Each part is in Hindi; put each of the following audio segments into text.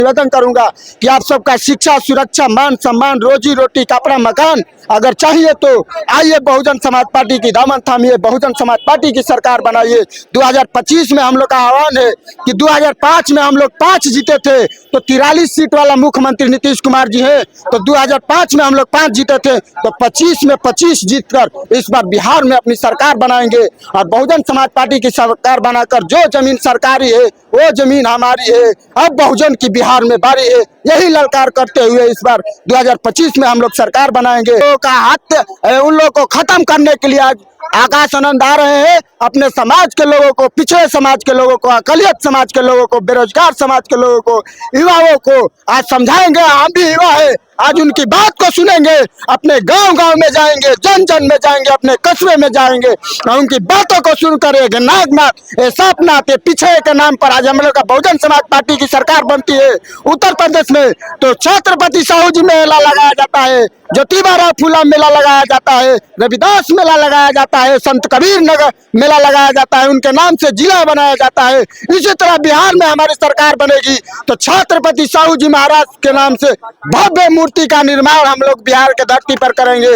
निवेदन करूंगा कि आप सबका शिक्षा, सुरक्षा, मान सम्मान, रोजी रोटी, कपड़ा, मकान अगर चाहिए तो आइए बहुजन समाज पार्टी की दामन थामिए, बहुजन समाज पार्टी की सरकार बनाइए। 2025 में हम लोग का आह्वान है कि 2005 में हम लोग 5 जीते थे तो 43 सीट वाला मुख्यमंत्री नीतीश कुमार जी है, तो 2005 में हम लोग 5 जीते थे तो 25 में 25 जीतकर इस बार बिहार में अपनी सरकार बनाएंगे। और बहुजन समाज पार्टी की सरकार बनाकर जो जमीन सरकारी है वो जमीन हमारी है। अब बहुजन की बिहार में बारी है, यही ललकार करते हुए इस बार 2025 में हम लोग सरकार बनाएंगे। लोगों का हाथ उन लोगों को खत्म करने के लिए आज आकाश आनंद आ रहे हैं। अपने समाज के लोगों को, पिछड़े समाज के लोगों को, अकलियत समाज के लोगों को, बेरोजगार समाज के लोगों को, युवाओं को आज समझाएंगे। हम भी युवा है, आज उनकी बात को सुनेंगे, अपने गांव गांव में जाएंगे, जन जन में जाएंगे, अपने कस्बे में जाएंगे और उनकी बातों को सुन कर नागनाथ, सापनाथ, पिछड़े के नाम पर आज हम लोग का बहुजन समाज पार्टी की सरकार बनती है। उत्तर प्रदेश में तो छत्रपति साहू जी मेला लगाया जाता है, ज्योतिबा राव फूला मेला लगाया जाता है, रविदास मेला लगाया जाता है, संत कबीर नगर मेला लगाया जाता है, उनके नाम से जिला बनाया जाता है। इसी तरह बिहार में हमारी सरकार बनेगी तो छत्रपति साहू जी महाराज के नाम से भव्य मूर्ति का निर्माण हम लोग बिहार के धरती पर करेंगे।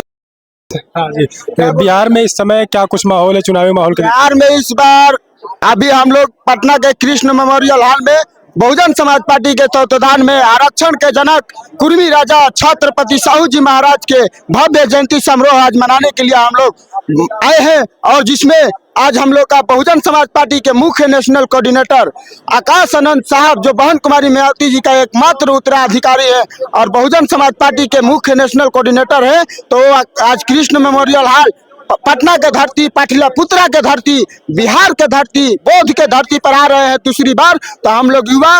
हाँ जी, बिहार में इस समय क्या कुछ माहौल है, चुनावी माहौल का? बिहार में इस बार अभी हम लोग पटना के कृष्ण मेमोरियल हॉल में बहुजन समाज पार्टी के तत्वाधान में आरक्षण के जनक कुर्मी राजा छत्रपति साहू जी महाराज के भव्य जयंती समारोह आज मनाने के लिए हम लोग आए हैं, और जिसमें आज हम लोग का बहुजन समाज पार्टी के मुख्य नेशनल कोऑर्डिनेटर आकाश आनंद साहब, जो बहन कुमारी मायावती जी का एकमात्र उत्तराधिकारी है और बहुजन समाज पार्टी के मुख्य नेशनल कोऑर्डिनेटर है, तो आज कृष्ण मेमोरियल हॉल पटना के धरती, पाटलिपुत्रा के धरती, बिहार के धरती, बौद्ध के धरती पर आ रहे हैं दूसरी बार। तो हम लोग युवा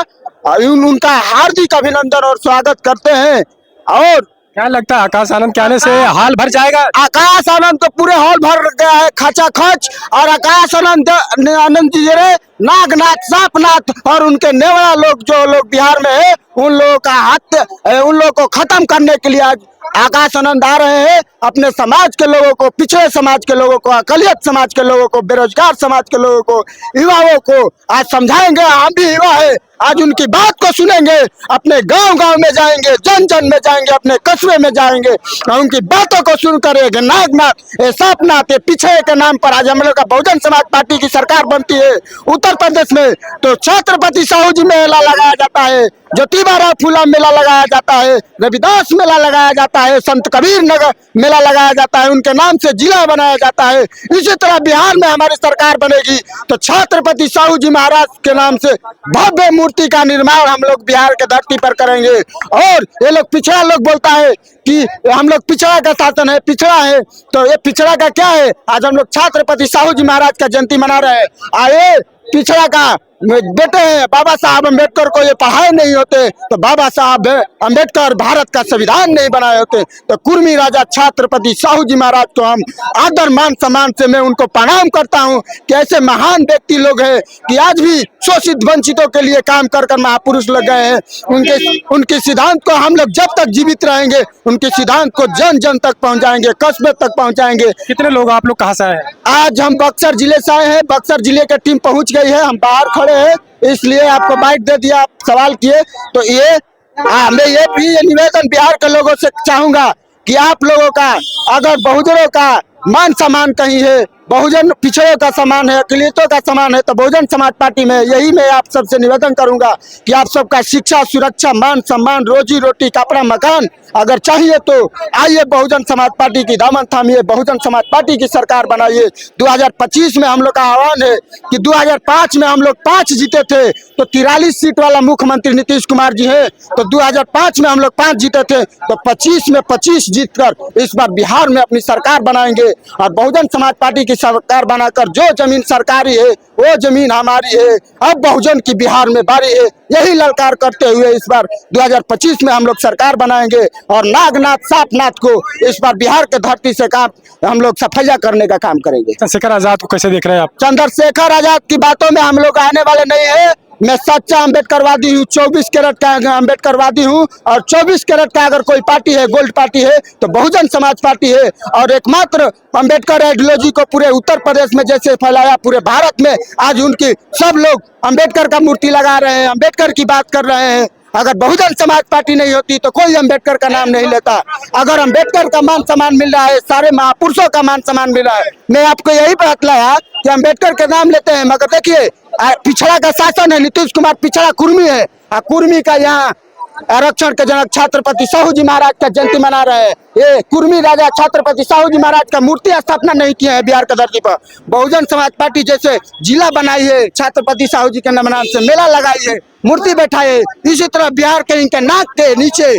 उनका हार्दिक अभिनंदन और स्वागत करते हैं। और क्या लगता है आकाश आनंद के आने से हाल भर जाएगा? आकाश आनंद तो पूरे हॉल भर गया है खचाखच, और आकाश आनंद जी नागनाथ, सापनाथ और उनके नेवड़ा लोग जो लोग बिहार में है, उन लोगों का हाथ उन लोगों को खत्म करने के लिए आज आकाश आनंद आ रहे हैं। अपने समाज के लोगों को, पिछड़े समाज के लोगों को, अकलियत समाज के लोगों को, बेरोजगार समाज के लोगों को, युवाओं को आज समझाएंगे। हम भी युवा है, आज उनकी बात को सुनेंगे, अपने गांव गांव में जाएंगे, जन जन में जाएंगे, अपने कस्बे में जाएंगे और उनकी बातों को सुनकर नागनाथ, सापनाथ, पिछड़े के नाम पर आज हम लोग का बहुजन समाज पार्टी की सरकार बनती है। उत्तर प्रदेश में तो छत्रपति साहू जी मेला लगाया जाता है, ज्योतिबा राव फूला मेला लगाया जाता है, रविदास मेला लगाया जाता है, संत कबीर नगर मेला लगाया जाता है, उनके नाम से जिला बनाया जाता है। इसी तरह बिहार में हमारी सरकार बनेगी तो छत्रपति साहू जी महाराज के नाम से भव्य मूर्ति का निर्माण हम लोग बिहार के धरती पर करेंगे। और ये लोग पिछड़ा लोग बोलता है कि हम लोग पिछड़ा का शासन है, पिछड़ा है, तो ये पिछड़ा का क्या है? आज हम लोग छत्रपति साहू जी महाराज का जयंती मना रहे हैं। आए पिछड़ा का बेटे हैं, बाबा साहब अम्बेडकर को ये पढ़ाए नहीं होते तो बाबा साहब अम्बेडकर भारत का संविधान नहीं बनाए होते। तो कुर्मी राजा छत्रपति साहू जी महाराज को हम आदर मान सम्मान से मैं उनको प्रणाम करता हूँ कि ऐसे महान व्यक्ति लोग हैं कि आज भी शोषित वंचितों के लिए काम कर कर महापुरुष लग गए हैं। उनके सिद्धांत को हम लोग जब तक जीवित रहेंगे, उनके सिद्धांत को जन जन तक पहुँचाएंगे, कस्बे तक पहुँचाएंगे। कितने लोग आप लोग कहाँ से आए हैं? आज हम बक्सर जिले से आए हैं, बक्सर जिले की टीम पहुंच गई है, हम बाहर खड़े हैं, इसलिए आपको बाइक दे दिया, आप सवाल किए। तो मैं ये भी निवेदन बिहार के लोगों से चाहूंगा कि आप लोगों का अगर बहुजनों का मान सम्मान कहीं है, बहुजन पिछड़ों का समान है, अकलियतों का समान है, तो बहुजन समाज पार्टी में यही मैं आप सबसे निवेदन करूंगा कि आप सबका शिक्षा, सुरक्षा, मान सम्मान, रोजी रोटी, कपड़ा, मकान अगर चाहिए तो आइए बहुजन समाज पार्टी की दामन थामिए, बहुजन समाज पार्टी की सरकार बनाइए। 2025 में हम लोग का आह्वान है कि 2005 में हम लोग 5 जीते थे तो 43 सीट वाला मुख्यमंत्री नीतीश कुमार जी है, तो 2005 में हम लोग 5 जीते थे तो 25 में 25 जीतकर इस बार बिहार में अपनी सरकार बनाएंगे। और बहुजन समाज पार्टी की सरकार बनाकर जो जमीन सरकारी है वो जमीन हमारी है। अब बहुजन की बिहार में बारी है, यही ललकार करते हुए इस बार 2025 में हम लोग सरकार बनाएंगे और नागनाथ, सापनाथ को इस बार बिहार के धरती से काम हम लोग सफाया करने का काम करेंगे। चंद्रशेखर आजाद को कैसे देख रहे हैं आप? चंद्रशेखर आजाद की बातों में हम लोग आने वाले नहीं है। मैं सच्चा अम्बेडकरवादी हूँ, 24 कैरेट का अम्बेडकरवादी हूँ, और 24 कैरेट का अगर कोई पार्टी है, गोल्ड पार्टी है, तो बहुजन समाज पार्टी है। और एकमात्र अम्बेडकर आइडियोलॉजी को पूरे उत्तर प्रदेश में जैसे फैलाया, पूरे भारत में आज उनकी सब लोग अम्बेडकर का मूर्ति लगा रहे हैं, अम्बेडकर की बात कर रहे हैं। अगर बहुजन समाज पार्टी नहीं होती तो कोई अम्बेडकर का नाम नहीं लेता। अगर अम्बेडकर का मान सम्मान मिल रहा है, सारे महापुरुषों का मान सम्मान मिल रहा है, मैं आपको यही बतलाया कि अम्बेडकर के नाम लेते हैं, मगर देखिए पिछड़ा का शासन है, नीतीश कुमार पिछड़ा कुर्मी है, कुर्मी का यहाँ आरक्षण के जनक छत्रपति साहू जी महाराज का जयंती मना रहे हैं। ये कुर्मी राजा छत्रपति साहू जी महाराज का मूर्ति स्थापना नहीं किए हैं बिहार की धरती पर। बहुजन समाज पार्टी जैसे जिला बनाई है, छत्रपति साहू जी के नाम से मेला लगाई है, मूर्ति बैठाए, इसी तरह बिहार के इनके नाक के नीचे,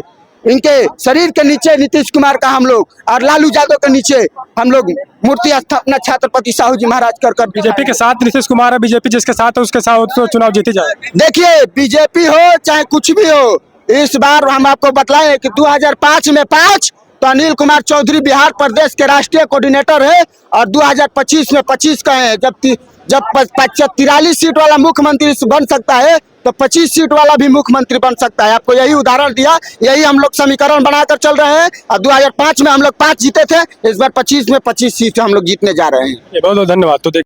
इनके शरीर के नीचे नीतीश कुमार का हम लोग और लालू यादव के नीचे हम लोग मूर्ति स्थापना छत्रपति साहू जी महाराज कर बीजेपी के साथ नीतीश कुमार है, बीजेपी जिसके साथ है उसके साथ तो चुनाव जीते जाए। देखिए बीजेपी हो चाहे कुछ भी हो, इस बार हम आपको बतलाएं कि 2005 में 5 तो अनिल कुमार चौधरी बिहार प्रदेश के राष्ट्रीय कोऑर्डिनेटर है और 2025 में 25 का है। जब 43 सीट वाला मुख्यमंत्री बन सकता है तो 25 सीट वाला भी मुख्यमंत्री बन सकता है। आपको यही उदाहरण दिया, यही हम लोग समीकरण बनाकर चल रहे हैं और 2005 में हम लोग 5 जीते थे, इस बार 25 में 25 सीट हम लोग जीतने जा रहे हैं। बहुत बहुत धन्यवाद। तो